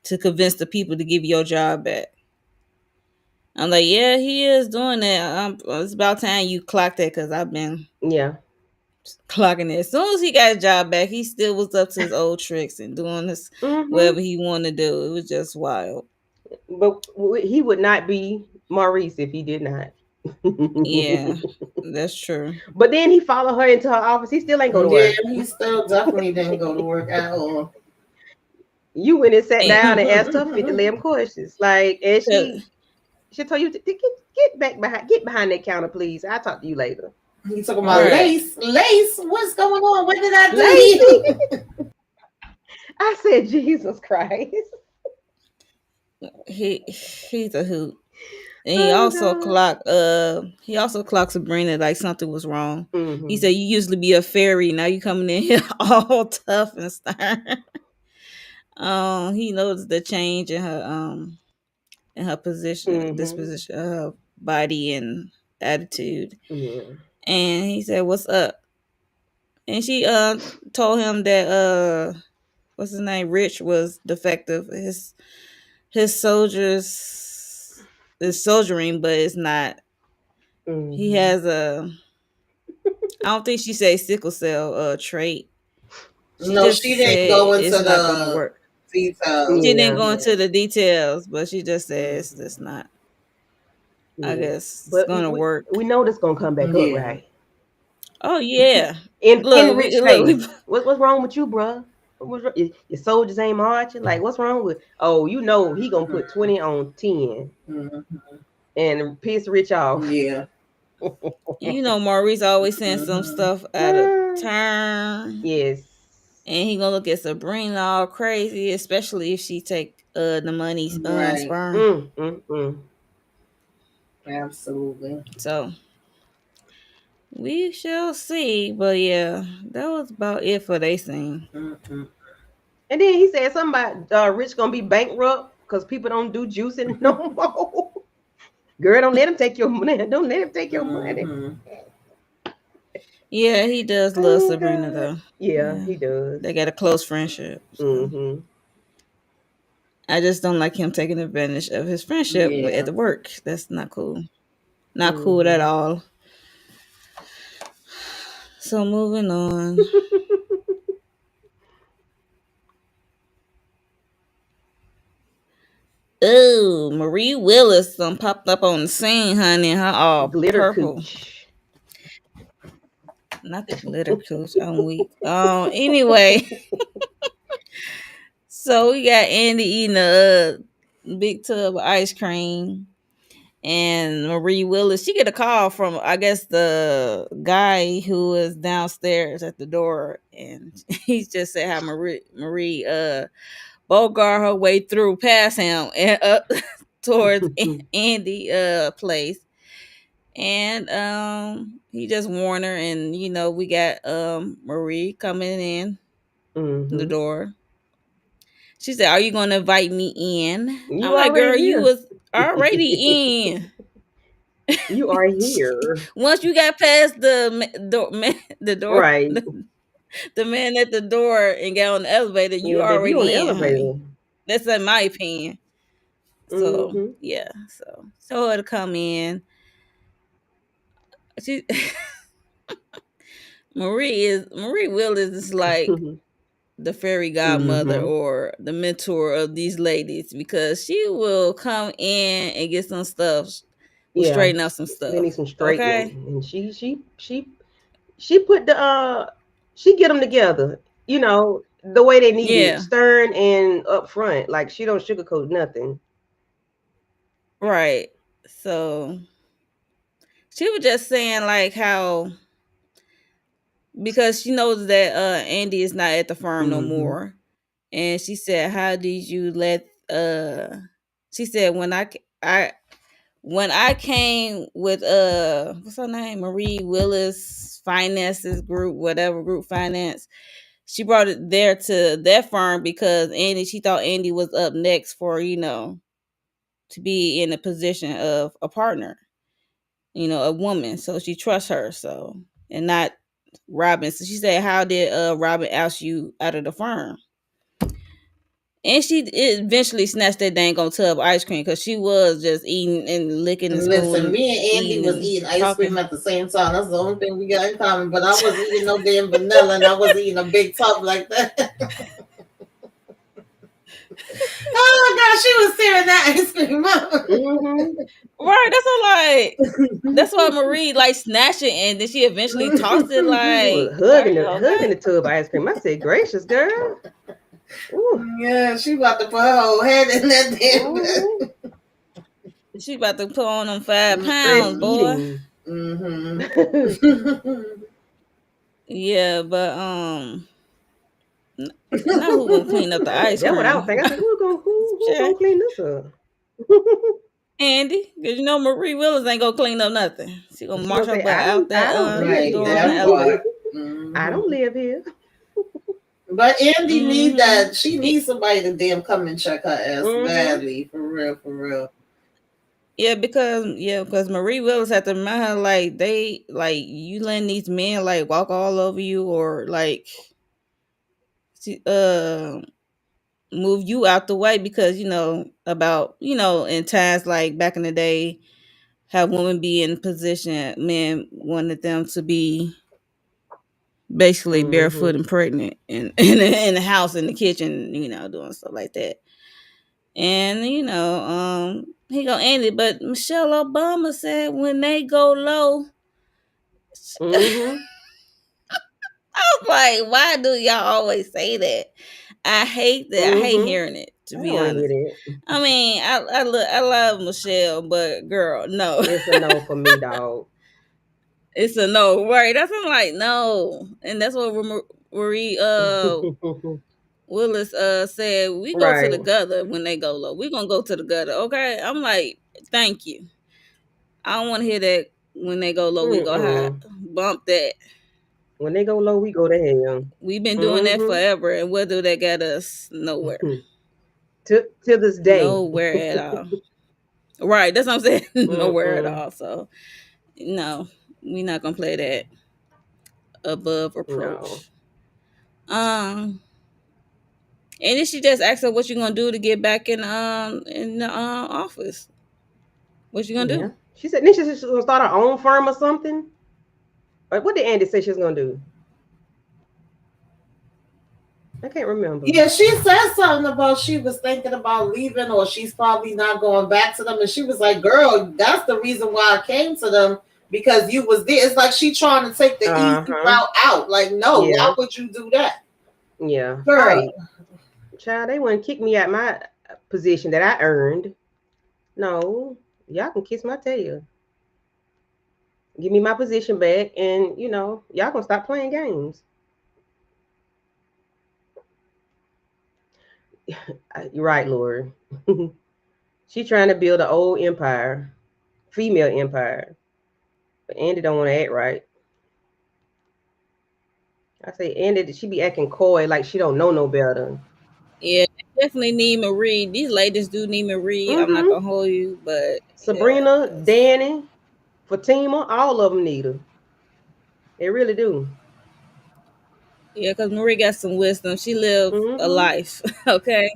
to convince the people to give you your job back. I'm like, yeah, he is doing that. It's about time you clocked that because I've been Yeah. clocking it. As soon as he got a job back, he still was up to his old tricks and doing this Mm-hmm. whatever he wanted to do. It was just wild. But he would not be Maurice if he did not. Yeah, that's true. But then he followed her into her office. He still ain't go to Yeah, work. he still definitely didn't go to work at all. You went and sat And down and asked her 50 questions. Like, and 'cause she told you to get behind that counter, please. I'll talk to you later. He talking about right, Lace. Lace, what's going on? What did I do to Lacey. you? I said, Jesus Christ. he's a hoot. And Oh he also clocked Sabrina like something was wrong. God. He Mm-hmm. said, you used to be a fairy, now you coming in here all tough and stern. He noticed the change in her position, Mm-hmm. disposition, her body and attitude. Yeah. And he said, what's up? And she told him that what's his name? Rich was defective. His soldiers is soldiering, but it's not. He Mm-hmm. has a I don't think she said sickle cell trait. She No, she just didn't said go into it's not gonna the work. She details. didn't Yeah. go Yeah. into the details, but she just said Mm-hmm. it's not. I Yeah. guess it's But gonna work. we know this gonna come back up, Yeah. right? Oh yeah. In Look, rich look, face. What's wrong with you, bruh? Your soldiers ain't marching. Like, what's wrong with? Oh, you know he gonna put 20 on 10 Mm-hmm. and piss Rich off. Yeah. Maurice always saying some Mm-hmm. stuff out of turn. Yes. And he gonna look at Sabrina all crazy, especially if she take the money Right. sperm. Mm. Absolutely. So we shall see. But yeah, that was about it for they scene. Mm-hmm. And then he said something about Rich gonna be bankrupt because people don't do juicing no more. Girl, don't let him take your money. Don't let him take your money. Mm-hmm. Yeah, he does love Oh Sabrina God. though. Yeah, Yeah, he does. they got a close friendship. So Mm-hmm. I just don't like him taking advantage of his friendship at Yeah. the work. That's not cool. Not cool at Mm-hmm. all. So moving on. Oh, Marie Willis popped up on the scene, honey. Her all Glitter purple. cooch. Not the glitter coach. I'm weak. Anyway, So we got Andy eating a big tub of ice cream, and Marie Willis, she get a call from, I guess, the guy who is downstairs at the door, and he just said how Marie bogart her way through past him and up towards Andy place. And he just warned her, and we got Marie coming in the Mm-hmm. door. She said, "Are you gonna invite me in?" I'm You like, already "Girl, you here. was already in." You are here. Once you got past the door, Right. the man at the door, and got on the elevator, you Yeah, baby, you on the already in, honey. elevator. That's in my opinion. So Mm-hmm. yeah, so her to come in. She Marie Willis is like the fairy godmother Mm-hmm. or the mentor of these ladies, because she will come in and get some stuff, will Yeah. straighten out some They need stuff. some straightening. Okay. And she put the she get them together. The way they need it, Yeah. stern and upfront. Like she don't sugarcoat nothing. Right. So she was just saying like how, because she knows that Andy is not at the firm no Mm-hmm. more, and she said, "How did you let?" She said, when I came with what's her name, Marie Willis Finances Group, whatever group finance, she brought it there to that firm because she thought Andy was up next for to be in a position of a partner, a woman. So she trusts her, so, and not Robin. So she said, "How did Robin oust you out of the firm?" And she eventually snatched that dang on tub of ice cream because she was just eating and licking and Listen, spooning, me and Andy eating was and eating ice cream talking. at the same time. That's the only thing we got in common. But I wasn't eating no damn vanilla, and I wasn't eating a big tub like that. Oh my gosh, she was tearing that ice cream up. Mm-hmm. Right, that's what, like, that's why Marie like snatched it, and then she eventually tossed it. She was Like, are hugging you the okay? hugging the tub of ice cream. I said, "Gracious girl." Ooh. Yeah, she about to put her whole head in that damn Mm-hmm. bed. She about to put on them 5 pounds, Stress boy. eating. Mm-hmm. Yeah, but now who gonna clean up the ice That's what I was cream? thinking. I said, who Sure. gonna clean this up? Andy, because Marie Willis ain't gonna clean up nothing. She gonna She march gonna her say, butt out I that don't live Right, door on the that here. part. elevator. I don't Mm-hmm. live here. But Andy need Mm-hmm. that. She needs somebody to damn come and check her ass Mm-hmm. badly, for real, for real. Because Marie Willis had to remind her, like, they, like, you letting these men like walk all over you, or like she, move you out the way, because about, in times like back in the day, have women be in position, men wanted them to be basically barefoot Mm-hmm. and pregnant in the house, in the kitchen, doing stuff like that. And he go Andy, but Michelle Obama said when they go low. Mm-hmm. I was like, why do y'all always say that? I hate that. I hate Mm-hmm. hearing it, to I don't be want to hear honest. that. I mean, I love Michelle, but girl, no. It's a no for me, dog. It's a no, right? That's, I'm like, no. And that's what Marie Willis said, we go to Right. the gutter when they go low. We gonna go to the gutter, okay? I'm like, thank you. I don't want to hear that when they go low. We go high. Mm-mm. Bump that. When they go low, we go to hell. We've been doing that Mm-hmm. forever, and where do they get us? Nowhere. To this day. Nowhere at all. Right, that's what I'm saying. Nowhere at Mm-mm. all. So no, we not gonna play that above No. approach. And then she just asked her what you gonna do to get back in the office. What you gonna Yeah. do? She said then she said she was gonna start her own firm or something. Like, what did Andy say she was gonna do? I can't remember. Yeah, she said something about she was thinking about leaving, or she's probably not going back to them. And she was like, "Girl, that's the reason why I came to them, because you was there." It's like she trying to take the easy Uh-huh. route out. Like, no, Yeah. why would you do that, Yeah. girl? Right. Child, they wouldn't kick me out my position that I earned. No, y'all can kiss my tail. Give me my position back, and y'all gonna stop playing games. You're right, Lori. She trying to build an old empire, female empire, but Andy don't want to act right. I say Andy, she be acting coy like she don't know no better. Yeah, they definitely need Marie. These ladies do need Marie. I'm not Mm-hmm. gonna hold you, but yeah, Sabrina, 'cause Danny, Fatima, all of them need her. They really do. yeah, 'cause Marie got some wisdom. She lived a Mm-hmm. life. Okay,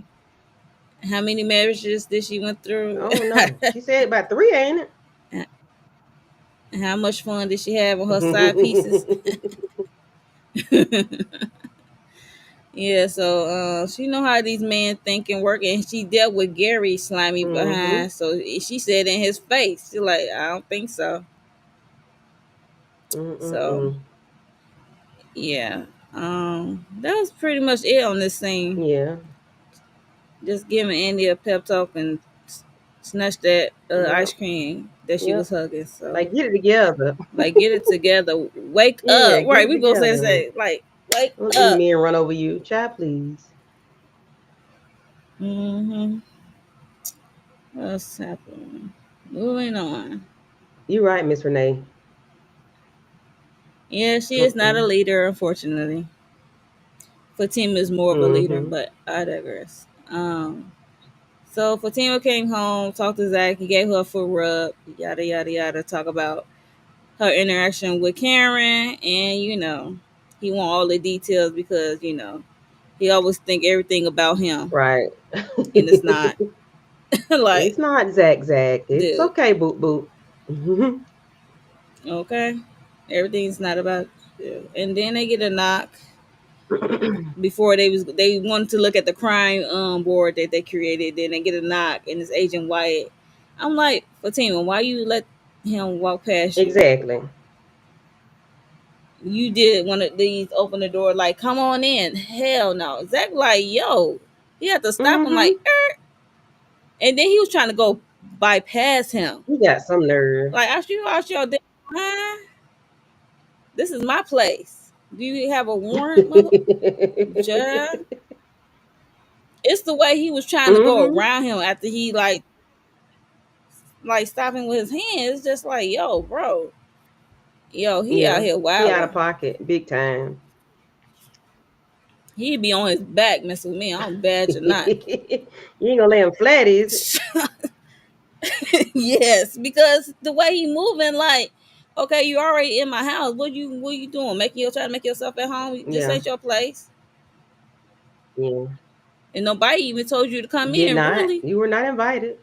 how many marriages did she went I through? don't know. She said about three, ain't How much fun did she have on her side pieces? it? Yeah, so she know how these men think and work, and she dealt with Gary slimy Mm-hmm. behind. So she said in his face, she like, I don't think so. So Mm-mm-mm. yeah, that was pretty much it on this scene. Yeah. Just giving Andy a pep talk and snatch that ice Yep. cream that she was Yep. hugging. So Like get it together. like, get it together, wake Yeah, up. get Right, it we both together. say like, wake Don't let these up. men run over you. Child, please. Mm-hmm. What's happening? Moving on. You're right, Miss Renee. Yeah, she is not a Mm-mm. leader, unfortunately. Fatima is more of a leader, Mm-hmm. but I digress. So Fatima came home, talked to Zach, he gave her a foot rub, yada yada yada, talk about her interaction with Karen, and he want all the details because he always think everything about him, Right. and it's not. It's Like, not Zach Zach. It's dude, okay, boot boot. Mm-hmm. okay, everything's not about you. And then they get a knock before they wanted to look at the crime board that they created. Then they get a knock, and it's Agent Wyatt. I'm like, Fatima, why you let him walk past you? Exactly. You did one of these, open the door, like, come on in. Hell no. Zach like, yo, he had to stop him, like, Mm-hmm. and then he was trying to go bypass him. You got some nerve. Like, after you out your damn mind, this is my place. Do you have a warrant, mother? Yeah. It's the way he was trying to go Mm-hmm. around him after he like stopping with his hand. It's just like, yo, bro, yo, he out Yeah. here He out wilding. of pocket, big time. He be on his back messing with me. I don't badge or not. You ain't gonna lay him flat, is it? Yes, because the way he moving, like, okay, you already in my house. What you doing? Trying to make yourself at home? This Yeah. ain't your place, Yeah. and nobody even told you to come Did in. not. Really, You were not invited.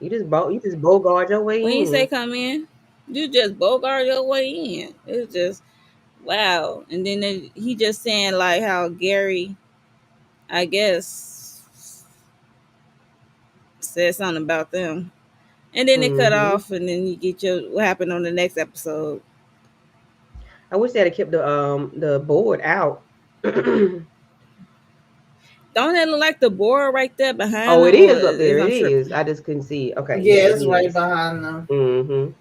You just bogart your way when you say in. come in, you just bogart your way in. It's just wow. And then he just saying like how Gary, I guess, said something about them. And then they cut Mm-hmm. off, and then you get your what happened on the next episode. I wish they had kept the board out. Don't that look like the board right there behind Oh, it them, or is up there. is It I'm tripping? is. I just couldn't see it. Okay, yeah, Yeah, it it's right is. behind them. Mm-hmm.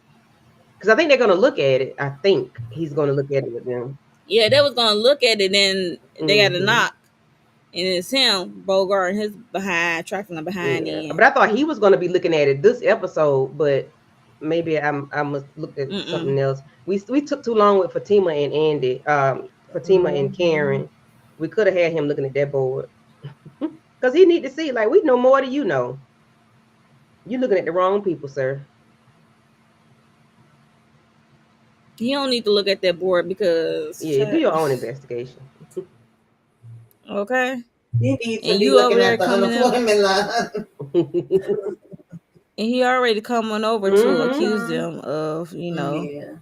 Because I think they're gonna look at it. I think he's gonna look at it with them. Yeah, they was gonna look at it, and they got a Mm-hmm. knock, and it's him, Bogart, and his behind, tracking the behind Yeah, but end. I thought he was gonna be looking at it this episode, but maybe I must looked at Mm-mm. something else. We took too long with Fatima and Andy. Fatima and Hmm. Karen. We could have had him looking at that board because he need to see. Like we know more than you know. You looking at the wrong people, sir. He don't need to look at that board because Yeah, do your own investigation. okay, He needs to and be you over looking there at the coming up, unemployment line. and he already coming over to Mm-hmm. accuse Hmm. them of Yeah.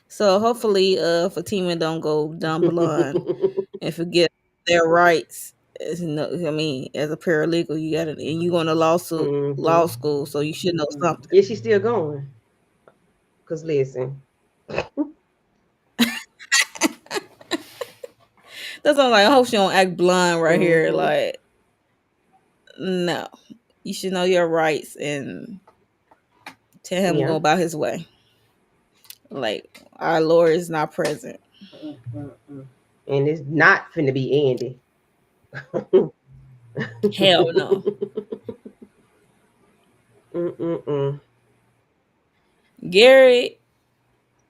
so hopefully Fatima don't go down blind and forget their rights. I mean, as a paralegal, you got to, and you going to law Mm-hmm. school, so you should know something. Is she still going? Cause listen, That's why I'm like, I hope she don't act blind right here. Mm-hmm. Like, no, you should know your rights and tell him to go Yeah. about his way. Like, our lawyer is not present. Mm-mm-mm. And it's not finna be Andy. Hell no. Mm-mm-mm. Gary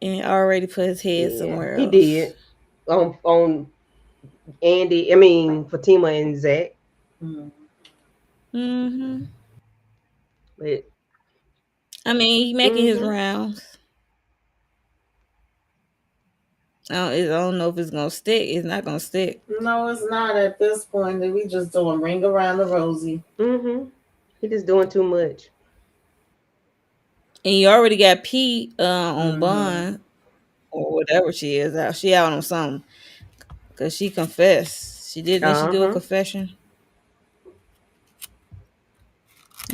and already put his head Yeah, somewhere he else. did on Andy. I mean Fatima and Zach. Mm. Mm-hmm. But I mean, he making his mm-hmm. rounds. I don't know if it's gonna stick. It's not gonna stick. No, it's not at this point. We just doing ring around the rosy. Mm-hmm. He just doing too much. And you already got Pete on Mm-hmm. bond or whatever she is out. She out on something because she confessed. Didn't she do a Uh-huh. confession?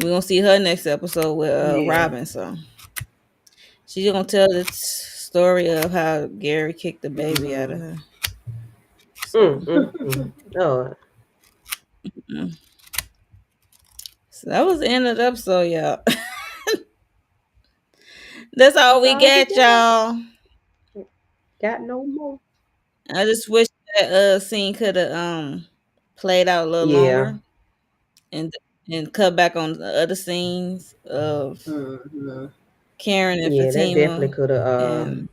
We're gonna see her next episode with Yeah. Robin. So she's gonna tell the story of how Gary kicked the baby out of Mm-hmm. her. So, Mm-mm-mm. Oh, mm. So that was the end of the episode, y'all. That's all that's we all we got, got. y'all. Got no more. I just wish that scene could have played out a little Yeah. longer and cut back on the other scenes of Mm-hmm. Karen and Yeah, that definitely Fatima could have and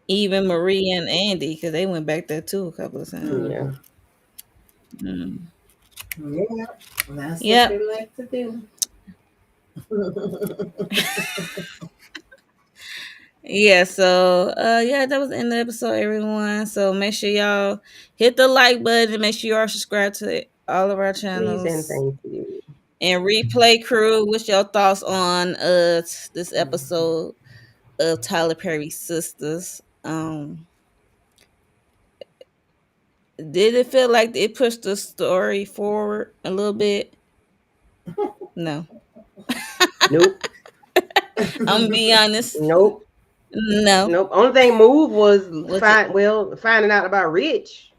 even Marie and Andy because they went back there too a couple of times. yeah. Mm-hmm. Mm. Yeah, that's what they Yep. like to do. Yeah, so yeah, that was the end of the episode, everyone. So make sure y'all hit the like button and make sure you are subscribed to all of our Please and channels. thank you. And replay crew, what's your thoughts on this episode of Tyler Perry's Sisters? Did it feel like it pushed the story forward a little bit? No. Nope. I'm gonna be honest. Nope. No. Nope. Only thing moved was Was it finding out about Rich.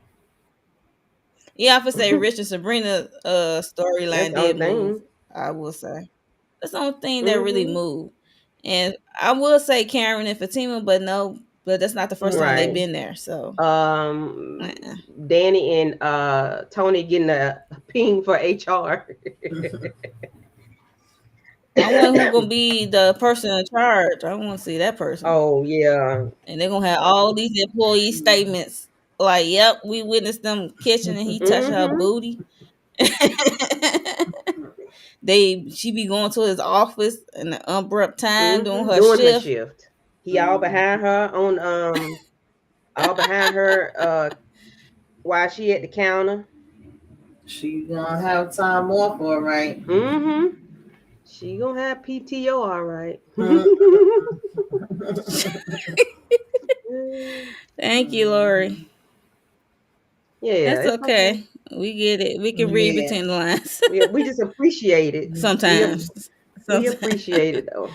yeah, I would say That's Rich and Sabrina storyline the only did move, thing. I will say. That's the only thing that really Mm-hmm. moved. And I will say Karen and Fatima, but no, but that's not the first time they've Right. been there. So uh-uh. Danny and Tony getting a ping for HR. I wonder who gonna be the person in charge. I want to see that person. Oh yeah. And they're gonna have all these employee statements. Like, yep, we witnessed them kitchen and he touched her Mm-hmm. booty. She be going to his office in the abrupt time doing Mm-hmm. her Doing her shift. shift. He all behind her on all behind her while she at the counter. She gonna have time off, all right. Mm-hmm. She gonna have PTO, all right. Mm. Thank you, Lori. Yeah, That's it's okay. okay. We get it. We can read Yeah. between the lines. We just appreciate it. Sometimes. We Sometimes. appreciate it though.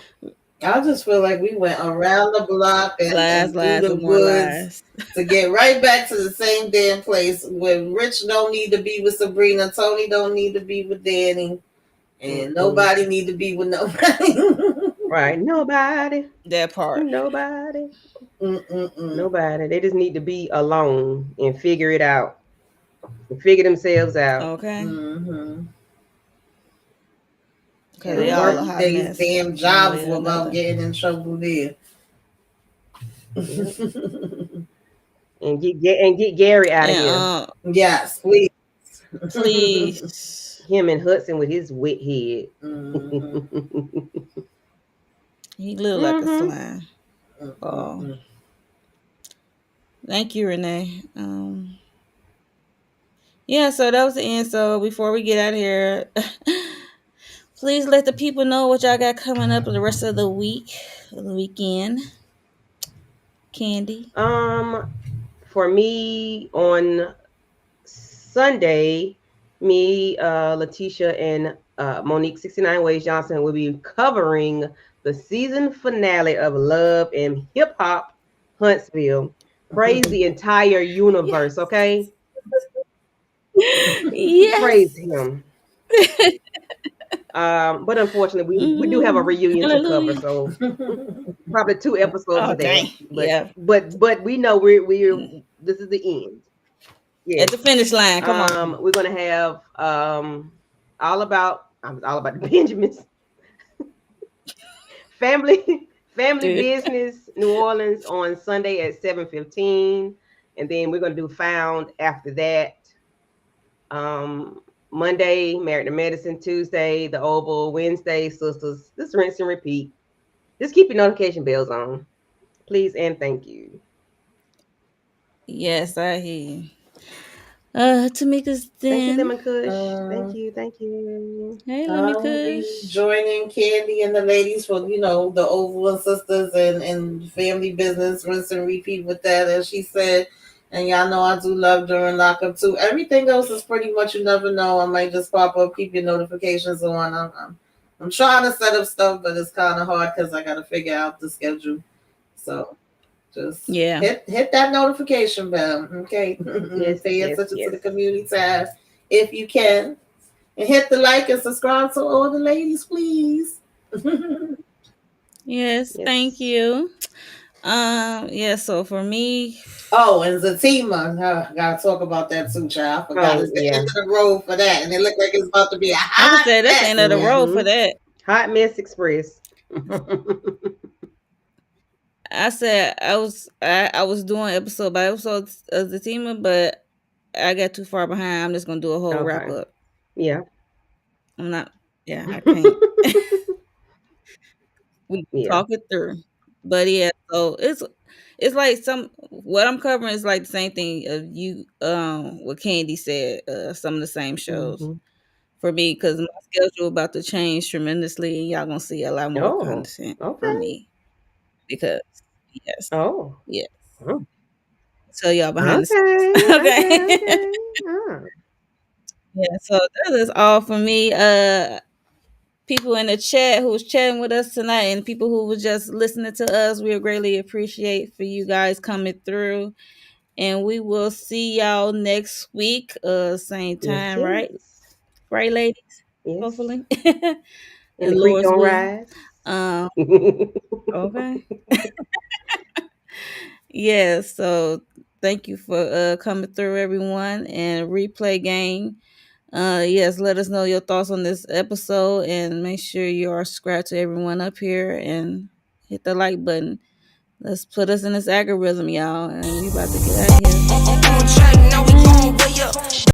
I just feel like we went around the block Lies, and through lies, the and more woods lies. to get right back to the same damn place when Rich don't need to be with Sabrina, Tony don't need to be with Danny, and nobody need to be with nobody. Right. Nobody. That part. Nobody. Mm-mm-mm. Nobody. They just need to be alone and figure it out. And figure themselves out. Okay. Mm-hmm. Because And they all a work hot these mess. damn One jobs way or without another. getting in trouble there. Yep. And get Gary out of here. And Yes, please. please. Him and Hudson with his wet head. Mm-hmm. He look like a Mm-hmm. slime. Oh. Thank you, Renee. Yeah, so that was the end. So before we get out of here, please let the people know what y'all got coming up the rest of the week, the weekend. Candy. For me on Sunday, me, Letitia, and Monique 69 Ways Johnson will be covering the season finale of Love and Hip Hop Huntsville. Praise the entire universe, Yes. okay? Praise Yes. him. But unfortunately, we do have a Mm, reunion to cover, hallelujah. so probably two episodes Oh, of that. dang. But Yeah. but we know we're Mm. this is the end. At Yes. the finish line. Come on. We're gonna have all about the Benjamins, family family Dude. business, New Orleans on Sunday at 7:15, and then we're gonna do Found after that. Um, Monday, Married to Medicine. Tuesday, The Oval. Wednesday, Sisters. Just rinse and repeat. Just keep your notification bells on, please and thank you. Yes, I hear you. Tamika's Thank you, then. Lemon Kush. Thank um, you, thank you. Hey, let I me will be Kush. joining Candy and the ladies for, the Oval and Sisters and family business, rinse and repeat with that, as she said. And y'all know I do love during lockup too. Everything else is pretty much you never know. I might just pop up, keep your notifications on. I'm trying to set up stuff, but it's kind of hard because I got to figure out the schedule. So just Yeah. hit that notification bell, okay? Yes, Pay yes, attention to yes. the community tab if you can. And hit the like and subscribe to all the ladies, please. Yes, thank Yes. you. Yeah, so for me, Oh, and Zatima, I gotta talk about that too, child. I forgot Oh it's the end yeah. of the road for that, and it looked like it's about to be a I would hot say that's the mess. end of the Yeah. road for Mm-hmm. that. Hot Mess Express. I said I was doing episode by episode of the team, but I got too far behind. I'm just gonna do a whole wrap Okay. up. Yeah. I'm not. Yeah, I can't. We Yeah. talk it through. But yeah, so it's like some what I'm covering is like the same thing of you what Candy said, some of the same shows Mm-hmm. for me because my schedule about to change tremendously and y'all gonna see a lot more Oh, content from okay. me because yes. Oh. Yeah. Oh. Tell y'all behind the scenes. Okay. Okay. Okay. Okay. Ah. Yeah, so that is all for me. People in the chat who was chatting with us tonight and people who was just listening to us, we greatly appreciate for you guys coming through. And we will see y'all next week, same Yes, time, right? yes. Right, ladies? Yes. Hopefully. And the And creek Lord's don't will. rise. Um, okay. Yeah, so thank you for coming through everyone and replay gang. Yes, let us know your thoughts on this episode and make sure you are subscribed to everyone up here and hit the like button. Let's put us in this algorithm, y'all, and we about to get out of here. On track, now we on way up.